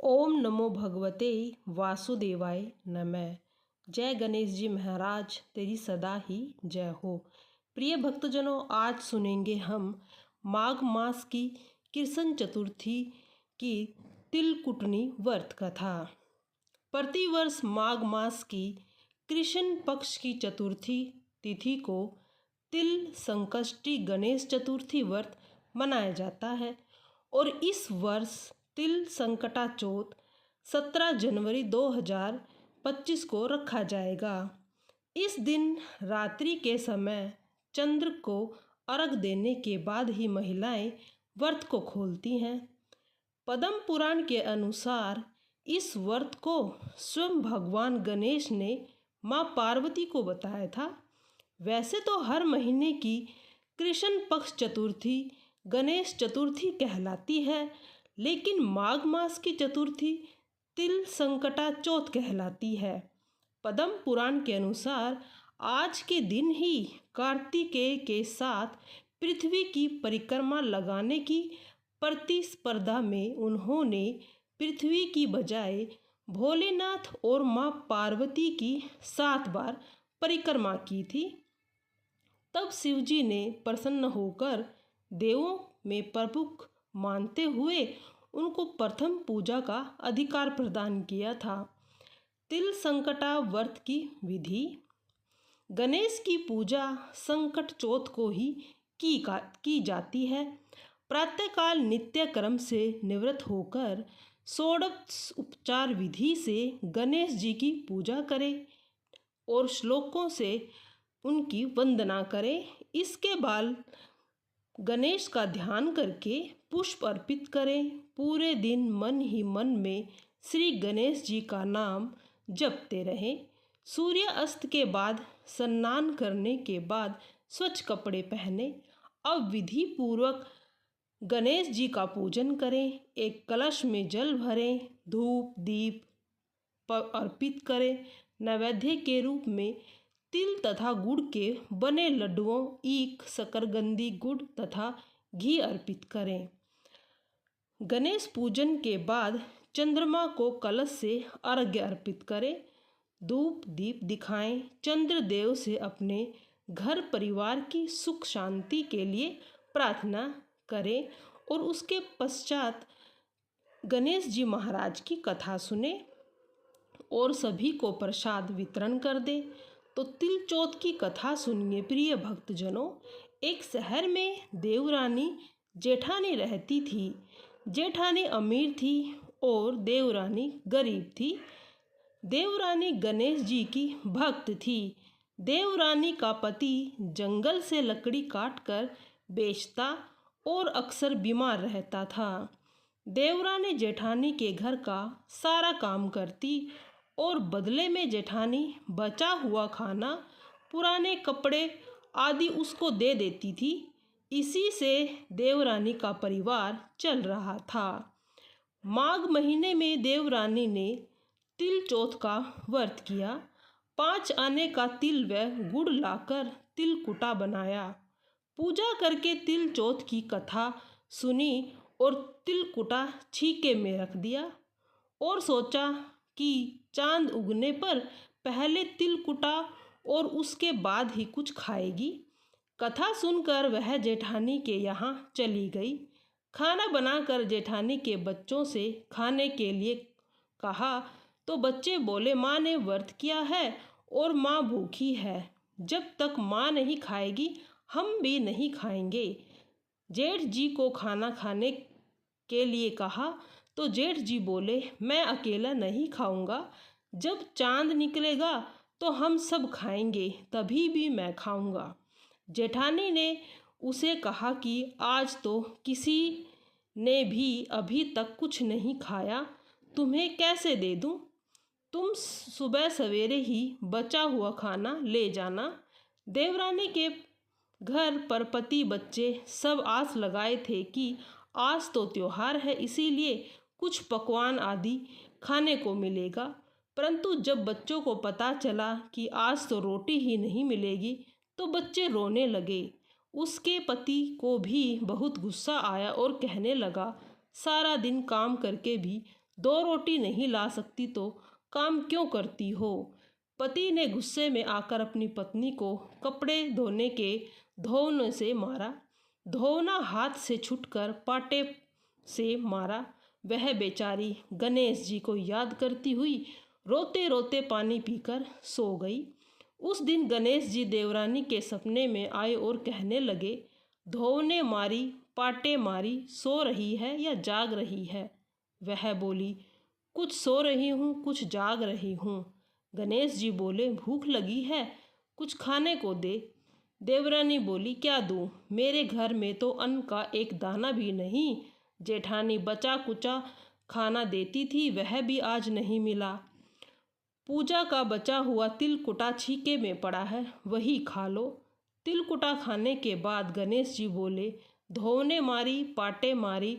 ओम नमो भगवते वासुदेवाय नमः। जय गणेश जी महाराज, तेरी सदा ही जय हो। प्रिय भक्तजनों, आज सुनेंगे हम माघ मास की कृष्ण चतुर्थी की तिलकुटनी व्रत कथा। प्रतिवर्ष माघ मास की कृष्ण पक्ष की चतुर्थी तिथि को तिल संकष्टी गणेश चतुर्थी व्रत मनाया जाता है और इस वर्ष तिल संकटा चौथ 17 जनवरी 2025 को रखा जाएगा। इस दिन रात्रि के समय चंद्र को अर्घ देने के बाद ही महिलाएं व्रत को खोलती हैं। पद्म पुराण के अनुसार इस व्रत को स्वयं भगवान गणेश ने माँ पार्वती को बताया था। वैसे तो हर महीने की कृष्ण पक्ष चतुर्थी गणेश चतुर्थी कहलाती है, लेकिन माघ मास की चतुर्थी तिल संकटा चौथ कहलाती है। पद्म पुराण के अनुसार आज के दिन ही कार्तिकेय के साथ पृथ्वी की परिक्रमा लगाने की प्रतिस्पर्धा में उन्होंने पृथ्वी की बजाय भोलेनाथ और माँ पार्वती की 7 बार परिक्रमा की थी। तब शिवजी ने प्रसन्न होकर देवों में प्रमुख मानते हुए उनको प्रथम पूजा का अधिकार प्रदान किया था। तिल संकटा व्रत की विधि। गणेश की पूजा संकट चौथ को ही की जाती है। प्रातःकाल नित्य कर्म से निवृत्त होकर षोडश उपचार विधि से गणेश जी की पूजा करें और श्लोकों से उनकी वंदना करें। इसके बाद गणेश का ध्यान करके पुष्प अर्पित करें। पूरे दिन मन ही मन में श्री गणेश जी का नाम जपते रहें। सूर्य अस्त के बाद स्नान करने के बाद स्वच्छ कपड़े पहने। अब विधि पूर्वक गणेश जी का पूजन करें। एक कलश में जल भरें, धूप दीप अर्पित करें। नैवेद्य के रूप में तिल तथा गुड़ के बने लड्डुओं, ईख, शकरकंदी, गुड़ तथा घी अर्पित करें। गणेश पूजन के बाद चंद्रमा को कलश से अर्घ्य अर्पित करें। धूप दीप दिखाएं। चंद्रदेव से अपने घर परिवार की सुख शांति के लिए प्रार्थना करें और उसके पश्चात गणेश जी महाराज की कथा सुने और सभी को प्रसाद वितरण कर दें। तो तिल चौथ की कथा सुनिए प्रिय भक्तजनों। एक शहर में देवरानी जेठानी रहती थी। जेठानी अमीर थी और देवरानी गरीब थी। देवरानी गणेश जी की भक्त थी। देवरानी का पति जंगल से लकड़ी काटकर बेचता और अक्सर बीमार रहता था। देवरानी जेठानी के घर का सारा काम करती और बदले में जेठानी बचा हुआ खाना, पुराने कपड़े आदि उसको दे देती थी। इसी से देवरानी का परिवार चल रहा था। माघ महीने में देवरानी ने तिल चौथ का व्रत किया। 5 आने का तिल व गुड़ लाकर तिलकुटा बनाया। पूजा करके तिल चौथ की कथा सुनी और तिलकुटा छीके में रख दिया और सोचा कि चांद उगने पर पहले तिलकुटा और उसके बाद ही कुछ खाएगी। कथा सुनकर वह जेठानी के यहाँ चली गई। खाना बनाकर जेठानी के बच्चों से खाने के लिए कहा तो बच्चे बोले, माँ ने व्रत किया है और माँ भूखी है। जब तक माँ नहीं खाएगी हम भी नहीं खाएंगे। जेठ जी को खाना खाने के लिए कहा तो जेठ जी बोले, मैं अकेला नहीं खाऊंगा। जब चांद निकलेगा तो हम सब खाएंगे, तभी भी मैं खाऊंगा। जेठानी ने उसे कहा कि आज तो किसी ने भी अभी तक कुछ नहीं खाया, तुम्हें कैसे दे दूं? तुम सुबह सवेरे ही बचा हुआ खाना ले जाना। देवरानी के घर पर पति बच्चे सब आस लगाए थे कि आज तो त्योहार है, इसीलिए कुछ पकवान आदि खाने को मिलेगा। परंतु जब बच्चों को पता चला कि आज तो रोटी ही नहीं मिलेगी तो बच्चे रोने लगे। उसके पति को भी बहुत गुस्सा आया और कहने लगा, सारा दिन काम करके भी 2 रोटी नहीं ला सकती तो काम क्यों करती हो? पति ने गुस्से में आकर अपनी पत्नी को कपड़े धोने के धोने से मारा। धोना हाथ से छूटकर पाटे से मारा। वह बेचारी गणेश जी को याद करती हुई रोते रोते पानी पीकर सो गई। उस दिन गणेश जी देवरानी के सपने में आए और कहने लगे, धोने मारी, पाटे मारी, सो रही है या जाग रही है? वह बोली, कुछ सो रही हूँ, कुछ जाग रही हूँ। गणेश जी बोले, भूख लगी है, कुछ खाने को दे। देवरानी बोली, क्या दूँ? मेरे घर में तो अन्न का एक दाना भी नहीं। जेठानी बचा कुचा खाना देती थी, वह भी आज नहीं मिला। पूजा का बचा हुआ तिलकुटा छीके में पड़ा है, वही खा लो। तिलकुटा खाने के बाद गणेश जी बोले, धोने मारी, पाटे मारी,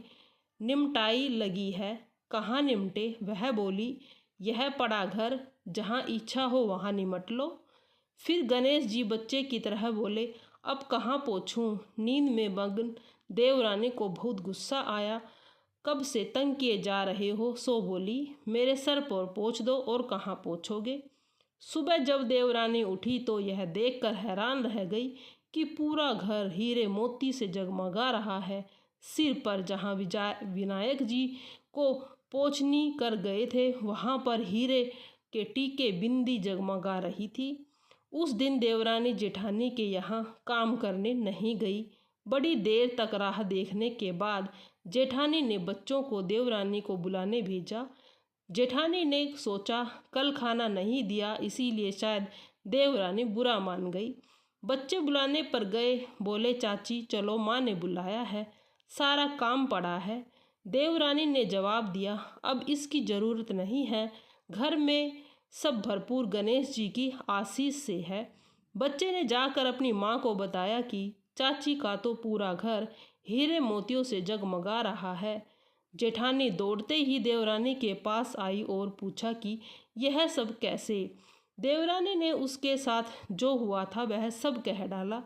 निमटाई लगी है, कहाँ निमटे? वह बोली, यह पड़ा घर, जहाँ इच्छा हो वहाँ निमट लो। फिर गणेश जी बच्चे की तरह बोले, अब कहाँ पोंछूं? नींद में मग्न देवरानी को बहुत गुस्सा आया। कब से तंग किए जा रहे हो? सो बोली, मेरे सर पर पोंछ दो। और कहाँ पोंछोगे? सुबह जब देवरानी उठी तो यह देखकर हैरान रह गई कि पूरा घर हीरे मोती से जगमगा रहा है। सिर पर जहाँ विनायक जी को पोंछनी कर गए थे, वहाँ पर हीरे के टीके बिंदी जगमगा रही थी। उस दिन देवरानी जेठानी के यहाँ काम करने नहीं गई। बड़ी देर तक राह देखने के बाद जेठानी ने बच्चों को देवरानी को बुलाने भेजा। जेठानी ने सोचा कल खाना नहीं दिया, इसीलिए शायद देवरानी बुरा मान गई। बच्चे बुलाने पर गए। बोले, चाची चलो, माँ ने बुलाया है, सारा काम पड़ा है। देवरानी ने जवाब दिया, अब इसकी ज़रूरत नहीं है, घर में सब भरपूर गणेश जी की आशीष से है। बच्चे ने जाकर अपनी माँ को बताया कि चाची का तो पूरा घर हीरे मोतियों से जगमगा रहा है। जेठानी दौड़ते ही देवरानी के पास आई और पूछा कि यह सब कैसे? देवरानी ने उसके साथ जो हुआ था वह सब कह डाला।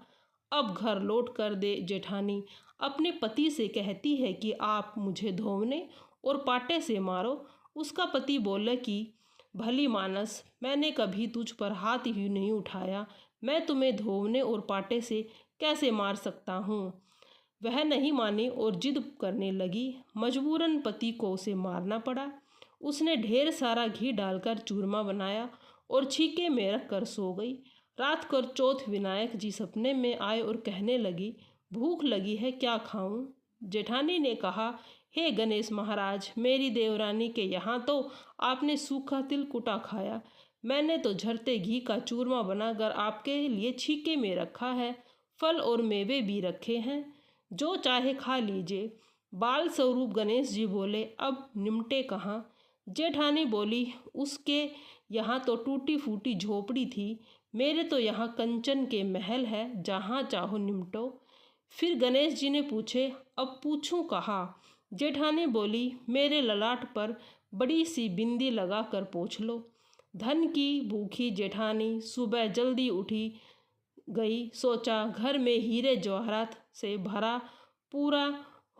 अब घर लौट कर जेठानी अपने पति से कहती है कि आप मुझे धोने और पाटे से मारो। उसका पति बोले कि भली मानस, मैंने कभी तुझ पर हाथ ही नहीं उठाया, मैं तुम्हें धोने और पाटे से कैसे मार सकता हूँ? वह नहीं मानी और जिद करने लगी। मजबूरन पति को उसे मारना पड़ा। उसने ढेर सारा घी डालकर चूरमा बनाया और छीके में रख कर सो गई। रात को चौथ विनायक जी सपने में आए और कहने लगी, भूख लगी है, क्या खाऊं? जेठानी ने कहा, हे गणेश महाराज, मेरी देवरानी के यहाँ तो आपने सूखा तिलकुटा खाया, मैंने तो झरते घी का चूरमा बनाकर आपके लिए छीके में रखा है, फल और मेवे भी रखे हैं, जो चाहे खा लीजिए। बाल स्वरूप गणेश जी बोले, अब निमटे कहाँ? जेठानी बोली, उसके यहाँ तो टूटी फूटी झोपड़ी थी, मेरे तो यहाँ कंचन के महल है, जहाँ चाहो निमटो। फिर गणेश जी ने पूछे, अब पूछूं कहाँ? जेठानी बोली, मेरे ललाट पर बड़ी सी बिंदी लगा कर पोंछ लो। धन की भूखी जेठानी सुबह जल्दी उठी गई। सोचा घर में हीरे जवाहरात से भरा पूरा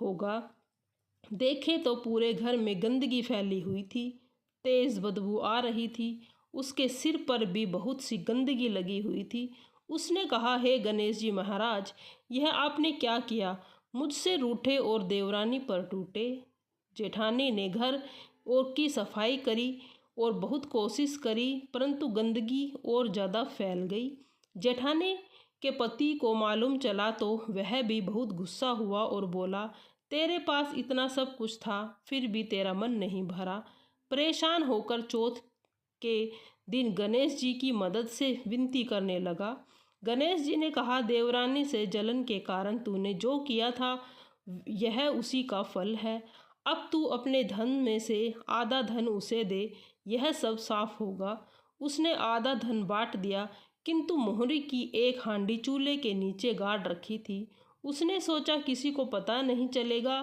होगा। देखे तो पूरे घर में गंदगी फैली हुई थी, तेज बदबू आ रही थी। उसके सिर पर भी बहुत सी गंदगी लगी हुई थी। उसने कहा, हे गणेश जी महाराज, यह आपने क्या किया? मुझसे रूठे और देवरानी पर टूटे। जेठानी ने घर और की सफाई करी और बहुत कोशिश करी, परंतु गंदगी और ज़्यादा फैल गई। जेठानी के पति को मालूम चला तो वह भी बहुत गुस्सा हुआ और बोला, तेरे पास इतना सब कुछ था, फिर भी तेरा मन नहीं भरा। परेशान होकर चौथ के दिन गणेश जी की मदद से विनती करने लगा। गणेश जी ने कहा, देवरानी से जलन के कारण तूने जो किया था यह उसी का फल है। अब तू अपने धन में से आधा धन उसे दे, यह सब साफ होगा। उसने आधा धन बांट दिया, किंतु मोहरी की एक हांडी चूल्हे के नीचे गाड़ रखी थी। उसने सोचा किसी को पता नहीं चलेगा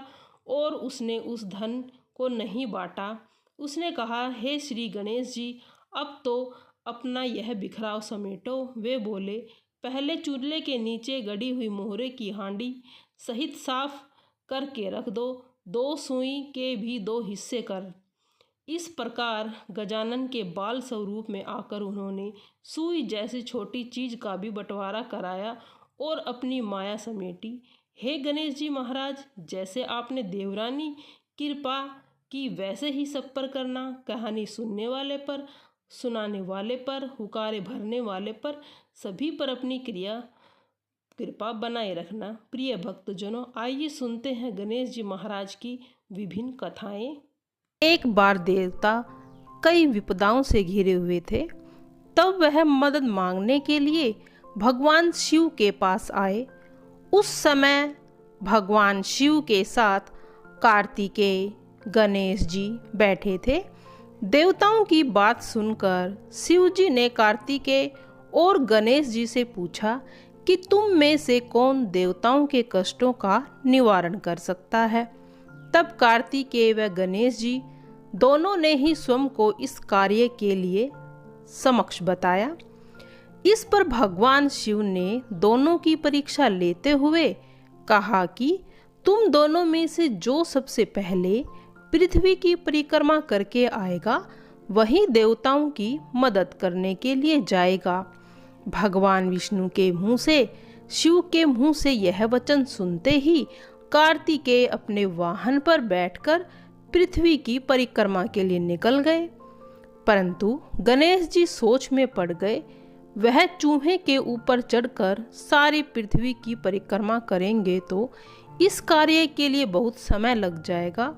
और उसने उस धन को नहीं बांटा। उसने कहा, हे श्री गणेश जी, अब तो अपना यह बिखराव समेटो। वे बोले, पहले चूल्हे के नीचे गड़ी हुई मोहरे की हांडी सहित साफ करके रख दो, 2 सुई के भी 2 हिस्से कर। इस प्रकार गजानन के बाल स्वरूप में आकर उन्होंने सुई जैसी छोटी चीज का भी बंटवारा कराया और अपनी माया समेटी। हे गणेश जी महाराज, जैसे आपने देवरानी कृपा की वैसे ही सब पर करना। कहानी सुनने वाले पर, सुनाने वाले पर, हुकारे भरने वाले पर, सभी पर अपनी कृपा बनाए रखना। प्रिय भक्तजनों, आइए सुनते हैं गणेश जी महाराज की विभिन्न कथाएं। एक बार देवता कई विपदाओं से घिरे हुए थे। तब वह मदद मांगने के लिए भगवान शिव के पास आए। उस समय भगवान शिव के साथ कार्तिकेय, गणेश जी बैठे थे। देवताओं की बात सुनकर शिव जी ने कार्तिकेय और गणेश जी से पूछा कि तुम में से कौन देवताओं के कष्टों का निवारण कर सकता है। तब कार्तिकेय व गणेश जी दोनों ने ही स्वयं को इस कार्य के लिए समक्ष बताया। इस पर भगवान शिव ने दोनों की परीक्षा लेते हुए कहा कि तुम दोनों में से जो सबसे पहले पृथ्वी की परिक्रमा करके आएगा वही देवताओं की मदद करने के लिए जाएगा। भगवान विष्णु के मुंह से शिव के मुंह से यह वचन सुनते ही कार्तिकेय अपने वाहन पर बैठकर पृथ्वी की परिक्रमा के लिए निकल गए। परंतु गणेश जी सोच में पड़ गए। वह चूहे के ऊपर चढ़कर सारी पृथ्वी की परिक्रमा करेंगे तो इस कार्य के लिए बहुत समय लग जाएगा।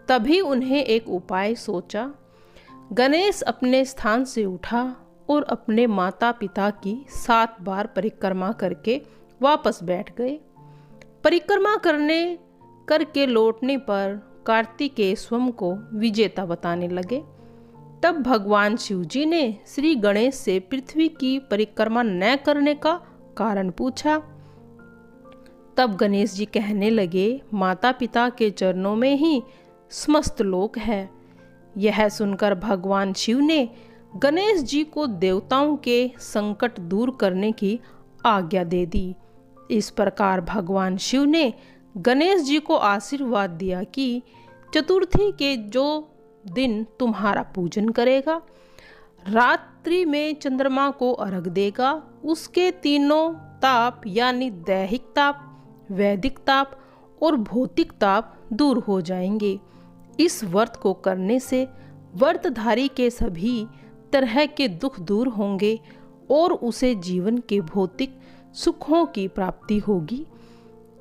तभी उन्हें एक उपाय सोचा। गणेश अपने स्थान से उठा और अपने माता पिता की 7 बार परिक्रमा करके वापस बैठ गए। परिक्रमा करके लौटने पर कार्तिकेय स्वयं को विजेता बताने लगे। तब भगवान शिव जी ने श्री गणेश से पृथ्वी की परिक्रमा न करने का कारण पूछा। तब गणेश जी कहने लगे, माता पिता के चरणों में ही समस्त लोक है। यह सुनकर भगवान शिव ने गणेश जी को देवताओं के संकट दूर करने की आज्ञा दे दी। इस प्रकार भगवान शिव ने गणेश जी को आशीर्वाद दिया कि चतुर्थी के जो दिन तुम्हारा पूजन करेगा, रात्रि में चंद्रमा को अर्घ देगा, उसके तीनों ताप यानी दैहिक ताप, वैदिक ताप और भौतिक ताप दूर हो जाएंगे। इस व्रत को करने से व्रतधारी के सभी तरह के दुख दूर होंगे और उसे जीवन के भौतिक सुखों की प्राप्ति होगी।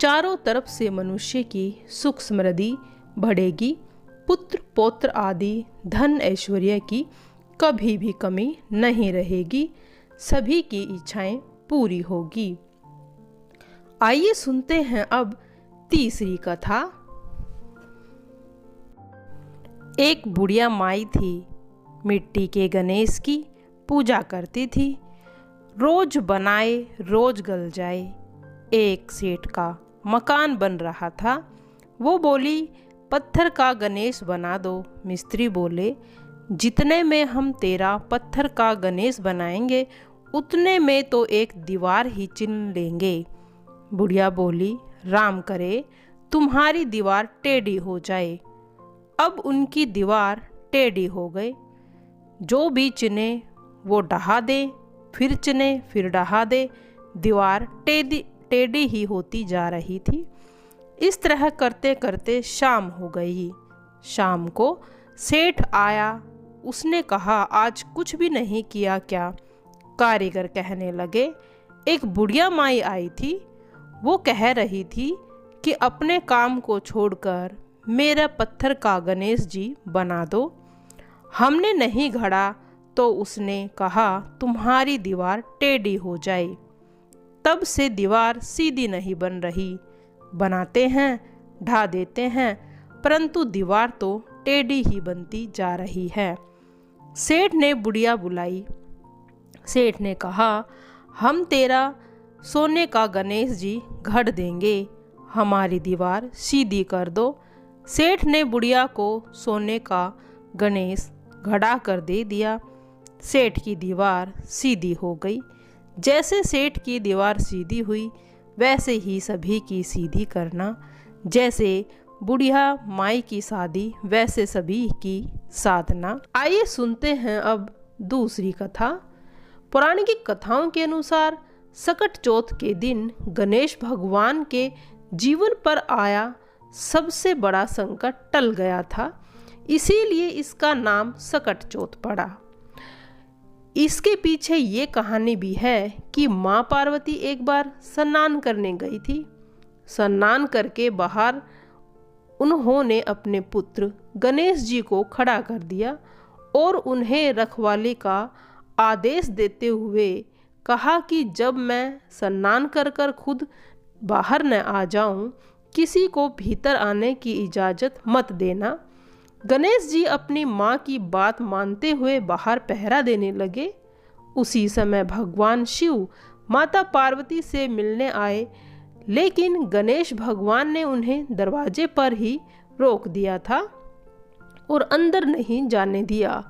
चारों तरफ से मनुष्य की सुख समृद्धि बढ़ेगी। पुत्र पौत्र आदि धन ऐश्वर्य की कभी भी कमी नहीं रहेगी। सभी की इच्छाएं पूरी होगी। आइए सुनते हैं अब तीसरी कथा। एक बुढ़िया माई थी, मिट्टी के गणेश की पूजा करती थी। रोज बनाए रोज गल जाए। एक सेठ का मकान बन रहा था। वो बोली, पत्थर का गणेश बना दो। मिस्त्री बोले, जितने में हम तेरा पत्थर का गणेश बनाएंगे उतने में तो एक दीवार ही चिन लेंगे। बुढ़िया बोली, राम करे तुम्हारी दीवार टेढ़ी हो जाए। अब उनकी दीवार टेढ़ी हो गई। जो भी चिने वो ढहा दे, फिर चिने फिर ढहा दे। दीवार टेढ़ी ही होती जा रही थी। इस तरह करते करते शाम हो गई। शाम को सेठ आया। उसने कहा, आज कुछ भी नहीं किया क्या? कारीगर कहने लगे, एक बुढ़िया माई आई थी। वो कह रही थी कि अपने काम को छोड़कर मेरा पत्थर का गणेश जी बना दो। हमने नहीं गढ़ा तो उसने कहा तुम्हारी दीवार टेढ़ी हो जाए। तब से दीवार सीधी नहीं बन रही। बनाते हैं, ढा देते हैं, परंतु दीवार तो टेढ़ी ही बनती जा रही है। सेठ ने बुढ़िया बुलाई। सेठ ने कहा, हम तेरा सोने का गणेश जी गढ़ देंगे, हमारी दीवार सीधी कर दो। सेठ ने बुढ़िया को सोने का गणेश गढ़ा कर दे दिया। सेठ की दीवार सीधी हो गई। जैसे सेठ की दीवार सीधी हुई वैसे ही सभी की सीधी करना। जैसे बुढ़िया माई की शादी वैसे सभी की साधना। आइए सुनते हैं अब दूसरी कथा। पौराणिक कथाओं के अनुसार सकट चौथ के दिन गणेश भगवान के जीवन पर आया सबसे बड़ा संकट टल गया था, इसीलिए इसका नाम सकट चौथ पड़ा। इसके पीछे ये कहानी भी है कि माँ पार्वती एक बार स्नान करने गई थी। स्नान करके बाहर उन्होंने अपने पुत्र गणेश जी को खड़ा कर दिया और उन्हें रखवाले का आदेश देते हुए कहा कि जब मैं स्नान कर कर खुद बाहर न आ जाऊं, किसी को भीतर आने की इजाज़त मत देना। गणेश जी अपनी माँ की बात मानते हुए बाहर पहरा देने लगे। उसी समय भगवान शिव माता पार्वती से मिलने आए, लेकिन गणेश भगवान ने उन्हें दरवाजे पर ही रोक दिया था और अंदर नहीं जाने दिया।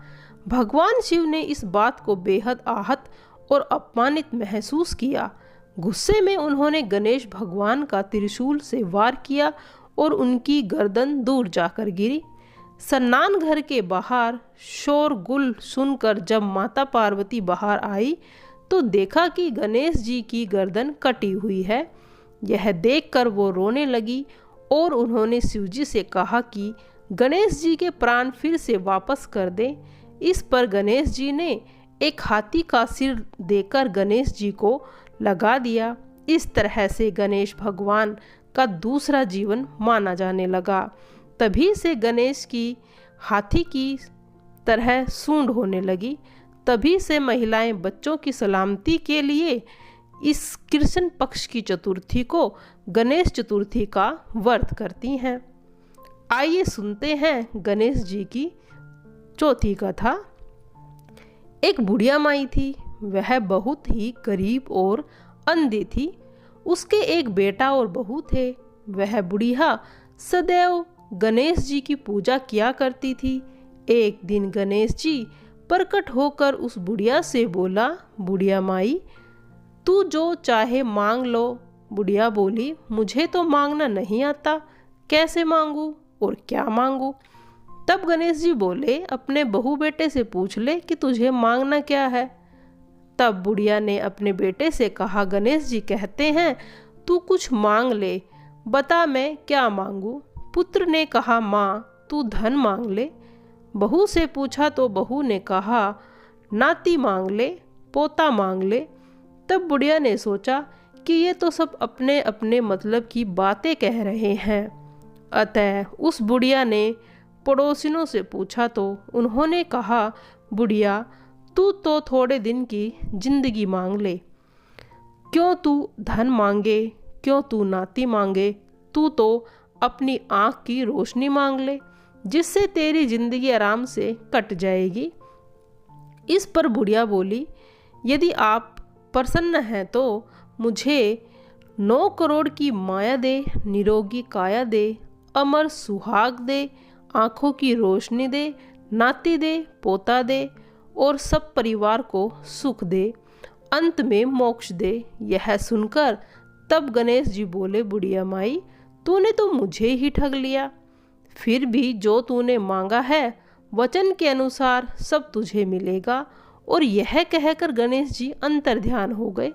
भगवान शिव ने इस बात को बेहद आहत और अपमानित महसूस किया। गुस्से में उन्होंने गणेश भगवान का त्रिशूल से वार किया और उनकी गर्दन दूर जाकर गिरी। स्नान घर के बाहर शोरगुल सुनकर जब माता पार्वती बाहर आई तो देखा कि गणेश जी की गर्दन कटी हुई है। यह देखकर वो रोने लगी और उन्होंने शिवजी से कहा कि गणेश जी के प्राण फिर से वापस कर दें। इस पर गणेश जी ने एक हाथी का सिर देकर गणेश जी को लगा दिया। इस तरह से गणेश भगवान का दूसरा जीवन माना जाने लगा। तभी से गणेश की हाथी की तरह सूंड होने लगी। तभी से महिलाएं बच्चों की सलामती के लिए इस कृष्ण पक्ष की चतुर्थी को गणेश चतुर्थी का व्रत करती हैं। आइए सुनते हैं गणेश जी की चौथी कथा। एक बुढ़िया माई थी। वह बहुत ही गरीब और अंधी थी। उसके एक बेटा और बहू थे। वह बुढ़िया सदैव गणेश जी की पूजा किया करती थी। एक दिन गणेश जी प्रकट होकर उस बुढ़िया से बोला, बुढ़िया माई, तू जो चाहे मांग लो। बुढ़िया बोली, मुझे तो मांगना नहीं आता, कैसे मांगू और क्या मांगू। तब गणेश जी बोले, अपने बहू बेटे से पूछ ले कि तुझे मांगना क्या है। तब बुढ़िया ने अपने बेटे से कहा, गणेश जी कहते हैं तू कुछ मांग ले, बता मैं क्या मांगू। पुत्र ने कहा, माँ तू धन मांग ले। बहू से पूछा तो बहू ने कहा, नाती मांग ले, पोता मांग ले। तब बुढ़िया ने सोचा कि ये तो सब अपने अपने मतलब की बातें कह रहे हैं। अतः उस बुढ़िया ने पड़ोसिनों से पूछा तो उन्होंने कहा, बुढ़िया तू तो थोड़े दिन की जिंदगी मांग ले। क्यों तू धन मांगे, क्यों तू नाती मांगे, तू तो अपनी आँख की रोशनी मांग ले, जिससे तेरी जिंदगी आराम से कट जाएगी। इस पर बुढ़िया बोली, यदि आप प्रसन्न हैं तो मुझे 9 करोड़ की माया दे, निरोगी काया दे, अमर सुहाग दे, आँखों की रोशनी दे, नाती दे, पोता दे और सब परिवार को सुख दे, अंत में मोक्ष दे। यह सुनकर तब गणेश जी बोले, बुढ़िया माई, तूने तो मुझे ही ठग लिया। फिर भी जो तूने मांगा है वचन के अनुसार सब तुझे मिलेगा। और यह कहकर गणेश जी अंतर्ध्यान हो गए।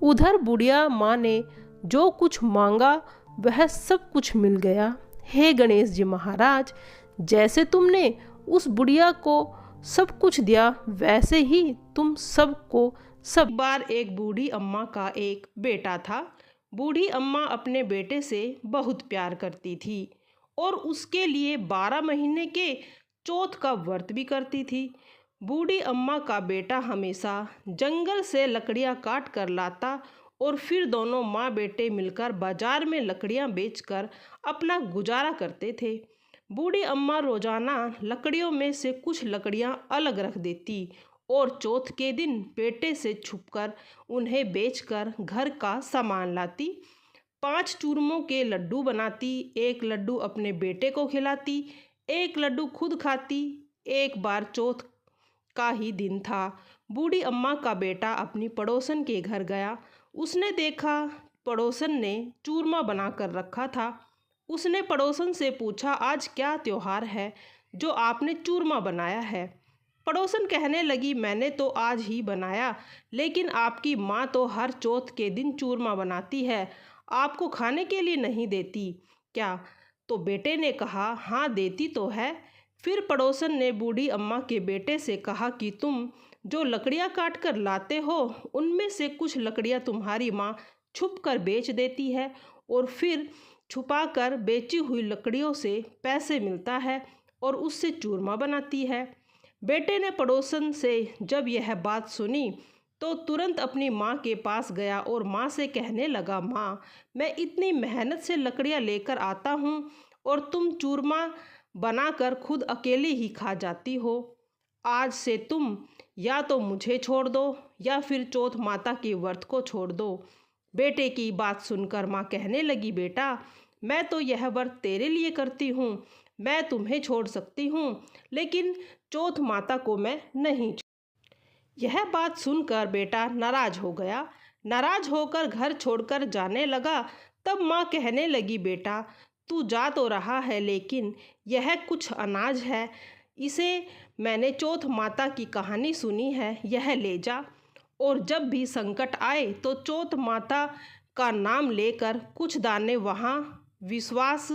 उधर बुढ़िया माँ ने जो कुछ मांगा वह सब कुछ मिल गया। हे गणेश जी महाराज, जैसे तुमने उस बुढ़िया को सब कुछ दिया वैसे ही तुम सबको सब। बार एक बूढ़ी अम्मा का एक बेटा था। बूढ़ी अम्मा अपने बेटे से बहुत प्यार करती थी और उसके लिए 12 महीने के चौथ का व्रत भी करती थी। बूढ़ी अम्मा का बेटा हमेशा जंगल से लकड़ियाँ काट कर लाता और फिर दोनों माँ बेटे मिलकर बाजार में लकड़ियाँ बेचकर अपना गुजारा करते थे। बूढ़ी अम्मा रोजाना लकड़ियों में से कुछ लकड़ियाँ अलग रख देती और चौथ के दिन बेटे से छुपकर उन्हें बेचकर घर का सामान लाती। 5 चूरमों के लड्डू बनाती, 1 लड्डू अपने बेटे को खिलाती, 1 लड्डू खुद खाती। एक बार चौथ का ही दिन था। बूढ़ी अम्मा का बेटा अपनी पड़ोसन के घर गया। उसने देखा पड़ोसन ने चूरमा बना कर रखा था। उसने पड़ोसन से पूछा, आज क्या त्योहार है जो आपने चूरमा बनाया है? पड़ोसन कहने लगी, मैंने तो आज ही बनाया, लेकिन आपकी माँ तो हर चौथ के दिन चूरमा बनाती है, आपको खाने के लिए नहीं देती क्या? तो बेटे ने कहा, हाँ देती तो है। फिर पड़ोसन ने बूढ़ी अम्मा के बेटे से कहा कि तुम जो लकड़ियाँ काट कर लाते हो, उनमें से कुछ लकड़ियाँ तुम्हारी माँ छुप कर बेच देती है और फिर छुपा कर बेची हुई लकड़ियों से पैसे मिलता है और उससे चूरमा बनाती है। बेटे ने पड़ोसन से जब यह बात सुनी तो तुरंत अपनी माँ के पास गया और माँ से कहने लगा, माँ, मैं इतनी मेहनत से लकड़ियाँ लेकर आता हूँ और तुम चूरमा बनाकर खुद अकेले ही खा जाती हो। आज से तुम या तो मुझे छोड़ दो या फिर चौथ माता के व्रत को छोड़ दो। बेटे की बात सुनकर माँ कहने लगी, बेटा, मैं तो यह व्रत तेरे लिए करती हूँ, मैं तुम्हें छोड़ सकती हूँ, लेकिन चौथ माता को मैं नहीं। यह बात सुनकर बेटा नाराज हो गया। नाराज होकर घर छोड़कर जाने लगा। तब माँ कहने लगी, बेटा, तू जा तो रहा है, लेकिन यह कुछ अनाज है, इसे मैंने चौथ माता की कहानी सुनी है, यह ले जा और जब भी संकट आए तो चौथ माता का नाम लेकर कुछ दाने वहाँ विश्वास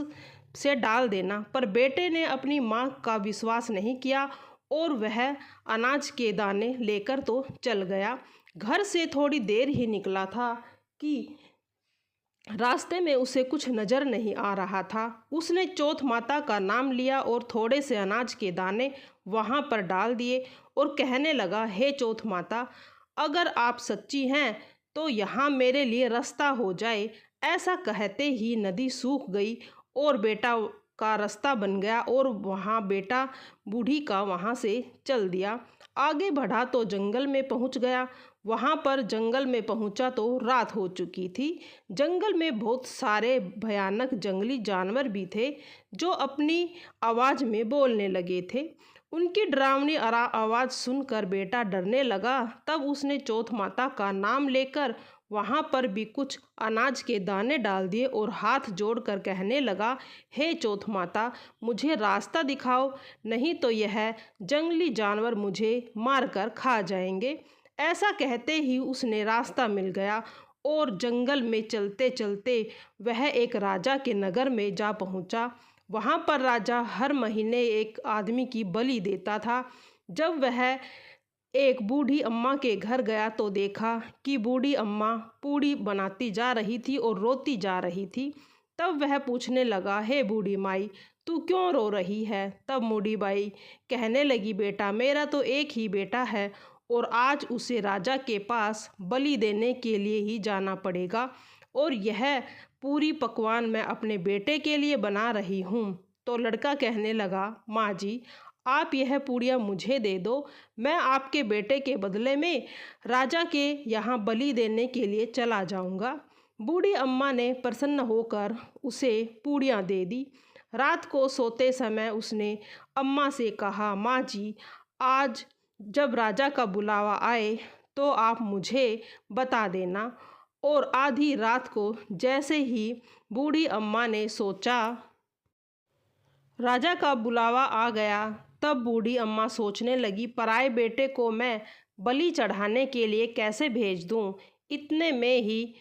से डाल देना। पर बेटे ने अपनी माँ का विश्वास नहीं किया और वह अनाज के दाने लेकर तो चल गया। घर से थोड़ी देर ही निकला था कि रास्ते में उसे कुछ नज़र नहीं आ रहा था। उसने चौथ माता का नाम लिया और थोड़े से अनाज के दाने वहाँ पर डाल दिए और कहने लगा, हे चौथ माता, अगर आप सच्ची हैं तो यहाँ मेरे लिए रास्ता हो जाए। ऐसा कहते ही नदी सूख गई और बेटा का रास्ता बन गया और वहाँ बेटा बूढ़ी का वहाँ से चल दिया। आगे बढ़ा तो जंगल में पहुँच गया। वहाँ पर जंगल में पहुँचा तो रात हो चुकी थी। जंगल में बहुत सारे भयानक जंगली जानवर भी थे जो अपनी आवाज़ में बोलने लगे थे। उनकी डरावनी आवाज़ सुनकर बेटा डरने लगा। तब उसने चौथ माता का नाम लेकर वहाँ पर भी कुछ अनाज के दाने डाल दिए और हाथ जोड़कर कहने लगा, हे चौथ माता, मुझे रास्ता दिखाओ, नहीं तो यह जंगली जानवर मुझे मारकर खा जाएंगे। ऐसा कहते ही उसने रास्ता मिल गया और जंगल में चलते चलते वह एक राजा के नगर में जा पहुंचा। वहां पर राजा हर महीने एक आदमी की बलि देता था। जब वह एक बूढ़ी अम्मा के घर गया तो देखा कि बूढ़ी अम्मा पूड़ी बनाती जा रही थी और रोती जा रही थी। तब वह पूछने लगा, हे बूढ़ी माई, तू क्यों रो रही है? तब बूढ़ी बाई कहने लगी, बेटा, मेरा तो एक ही बेटा है और आज उसे राजा के पास बलि देने के लिए ही जाना पड़ेगा और यह पूरी पकवान मैं अपने बेटे के लिए बना रही हूँ। तो लड़का कहने लगा, माँ जी, आप यह पूड़ियाँ मुझे दे दो, मैं आपके बेटे के बदले में राजा के यहाँ बलि देने के लिए चला जाऊँगा। बूढ़ी अम्मा ने प्रसन्न होकर उसे पूड़ियाँ दे दी। रात को सोते समय उसने अम्मा से कहा, माँ जी, आज जब राजा का बुलावा आए तो आप मुझे बता देना। और आधी रात को जैसे ही बूढ़ी अम्मा ने सोचा राजा का बुलावा आ गया, तब बूढ़ी अम्मा सोचने लगी, पराए बेटे को मैं बलि चढ़ाने के लिए कैसे भेज दूं। इतने में ही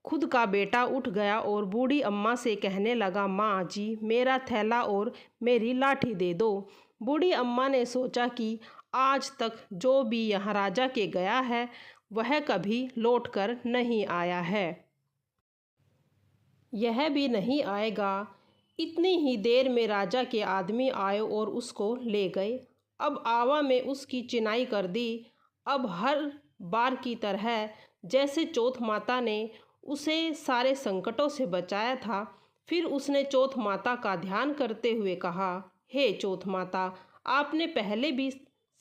खुद का बेटा उठ गया और बूढ़ी अम्मा से कहने लगा, माँ जी, मेरा थैला और मेरी लाठी दे दो। बूढ़ी अम्मा ने सोचा कि आज तक जो भी यहाँ राजा के गया है वह कभी लौटकर नहीं आया है, यह भी नहीं आएगा। इतनी ही देर में राजा के आदमी आए और उसको ले गए। अब आवा में उसकी चिनाई कर दी। अब हर बार की तरह जैसे चौथ माता ने उसे सारे संकटों से बचाया था, फिर उसने चौथ माता का ध्यान करते हुए कहा, हे चौथ माता, आपने पहले भी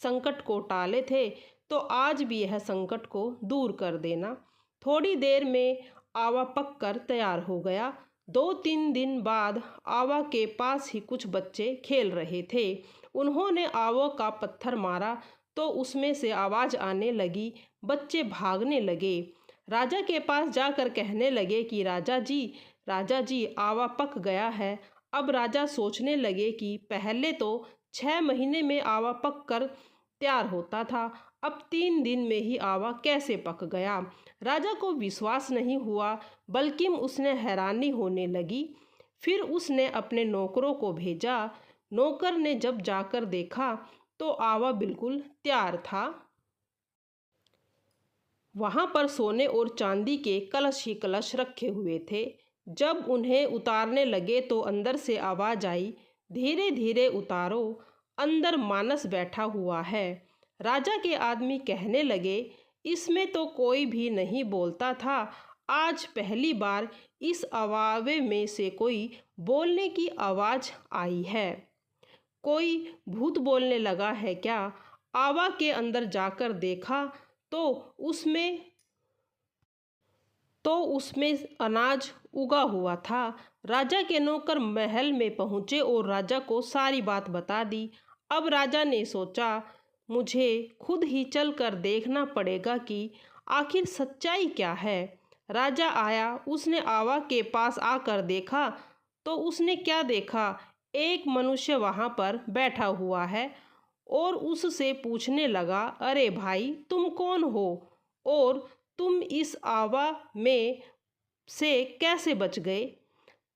संकट को टाले थे तो आज भी यह संकट को दूर कर देना। थोड़ी देर में आवा पक कर तैयार हो गया। 2-3 दिन बाद आवा के पास ही कुछ बच्चे खेल रहे थे। उन्होंने आवा का पत्थर मारा तो उसमें से आवाज़ आने लगी। बच्चे भागने लगे। राजा के पास जाकर कहने लगे कि राजा जी, राजा जी आवा पक गया है। अब राजा सोचने लगे कि पहले तो 6 महीने में आवा पक कर तैयार होता था, अब 3 दिन में ही आवा कैसे पक गया। राजा को विश्वास नहीं हुआ, बल्कि उसने हैरानी होने लगी। फिर उसने अपने नौकरों को भेजा। नौकर ने जब जाकर देखा तो आवा बिल्कुल तैयार था। वहाँ पर सोने और चांदी के कलश ही कलश रखे हुए थे। जब उन्हें उतारने लगे तो अंदर से आवाज़ आई, धीरे धीरे उतारो, अंदर मानस बैठा हुआ है। राजा के आदमी कहने लगे, इसमें तो कोई भी नहीं बोलता था, आज पहली बार इस अवावे में से कोई बोलने की आवाज़ आई है। कोई भूत बोलने लगा है क्या? आवा के अंदर जाकर देखा तो उसमें अनाज उगा हुआ था। राजा के नौकर महल में पहुंचे और राजा को सारी बात बता दी। अब राजा ने सोचा, मुझे खुद ही चलकर देखना पड़ेगा कि आखिर सच्चाई क्या है। राजा आया, उसने आवा के पास आकर देखा तो उसने क्या देखा, एक मनुष्य वहाँ पर बैठा हुआ है और उससे पूछने लगा, अरे भाई तुम कौन हो और तुम इस आवा में से कैसे बच गए।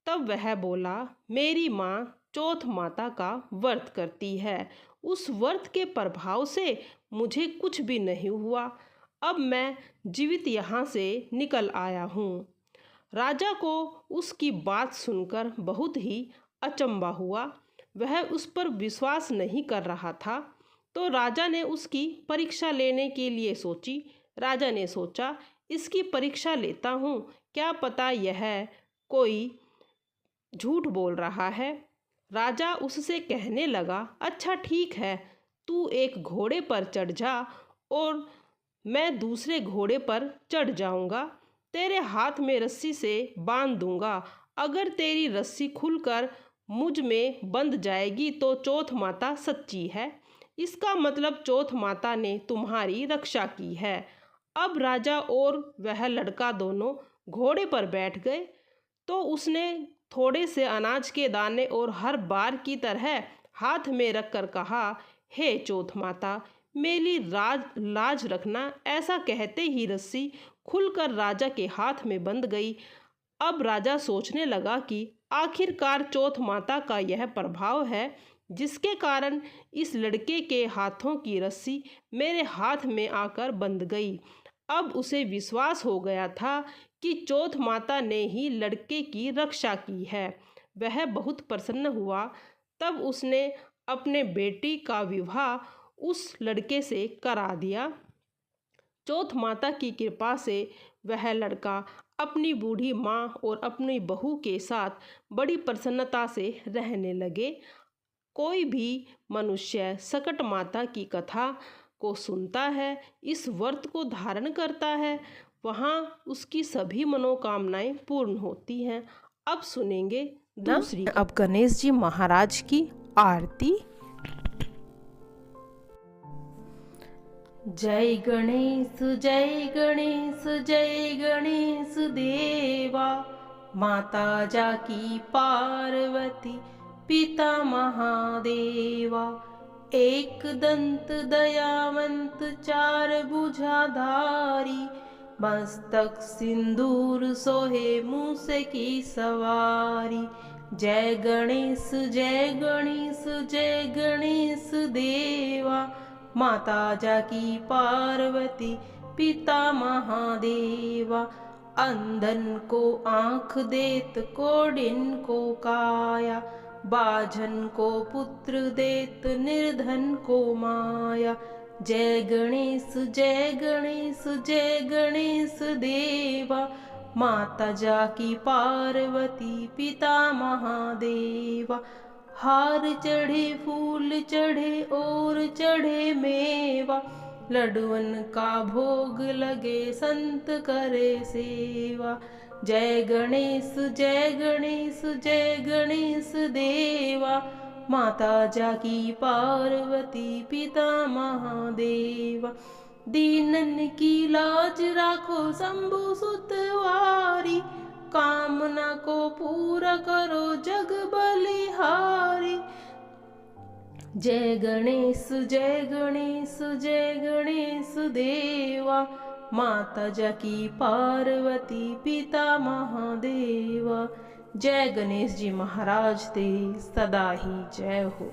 तब वह बोला, मेरी माँ चौथ माता का व्रत करती है, उस व्रत के प्रभाव से मुझे कुछ भी नहीं हुआ, अब मैं जीवित यहाँ से निकल आया हूँ। राजा को उसकी बात सुनकर बहुत ही अचंभा हुआ। वह उस पर विश्वास नहीं कर रहा था। तो राजा ने उसकी परीक्षा लेने के लिए सोची। राजा ने सोचा, इसकी परीक्षा लेता हूँ, क्या पता यह कोई झूठ बोल रहा है। राजा उससे कहने लगा, अच्छा ठीक है, तू एक घोड़े पर चढ़ जा और मैं दूसरे घोड़े पर चढ़ जाऊंगा, तेरे हाथ में रस्सी से बांध दूंगा। अगर तेरी रस्सी खुलकर मुझ में बंध जाएगी तो चौथ माता सच्ची है, इसका मतलब चौथ माता ने तुम्हारी रक्षा की है। अब राजा और वह लड़का दोनों घोड़े पर बैठ गए। तो उसने थोड़े से अनाज के दाने और हर बार की तरह हाथ में रखकर कहा, हे चौथ माता, मेरी लाज रखना। ऐसा कहते ही रस्सी खुलकर राजा के हाथ में बंध गई। अब राजा सोचने लगा कि आखिरकार चौथ माता का यह प्रभाव है जिसके कारण इस लड़के के हाथों की रस्सी मेरे हाथ में आकर बंध गई। अब उसे विश्वास हो गया था कि चौथ माता ने ही लड़के की रक्षा की है। वह बहुत प्रसन्न हुआ। तब उसने अपने बेटी का विवाह उस लड़के से करा दिया। चौथ माता की कृपा से वह लड़का अपनी बूढ़ी माँ और अपनी बहू के साथ बड़ी प्रसन्नता से रहने लगे। कोई भी मनुष्य सकट माता की कथा को सुनता है, इस व्रत को धारण करता है, वहाँ उसकी सभी मनोकामनाएं पूर्ण होती हैं। अब सुनेंगे दूसरी। अब गणेश जी महाराज की आरती। जय गणेश जय गणेश जय गणेश देवा, माता जाकी पार्वती पिता महादेवा। एक दंत दयावंत चार भुजाधारी, मस्तक सिंदूर सोहे मूस की सवारी। जय गणेश जय गणेश जय गणेश देवा, माता जाकी पार्वती पिता महादेवा। अंधन को आँख देत कोढ़िन को काया, बाझन को पुत्र देत निर्धन को माया। जय गणेश जय गणेश जय गणेश देवा, माता जाकी पार्वती पिता महादेवा। हार चढ़े फूल चढ़े और चढ़े मेवा, लड्डुअन का भोग लगे संत करे सेवा। जय गणेश जय गणेश जय गणेश देवा, माता जाकी पार्वती पिता महादेवा। दीनन की लाज राखो शंभु सुतवारी, कामना को पूरा करो जग बलिहारी। जय गणेश जय गणेश जय गणेश देवा, माता जकी पार्वती पिता महादेवा। जय गणेश जी महाराज तेरी सदा ही जय हो।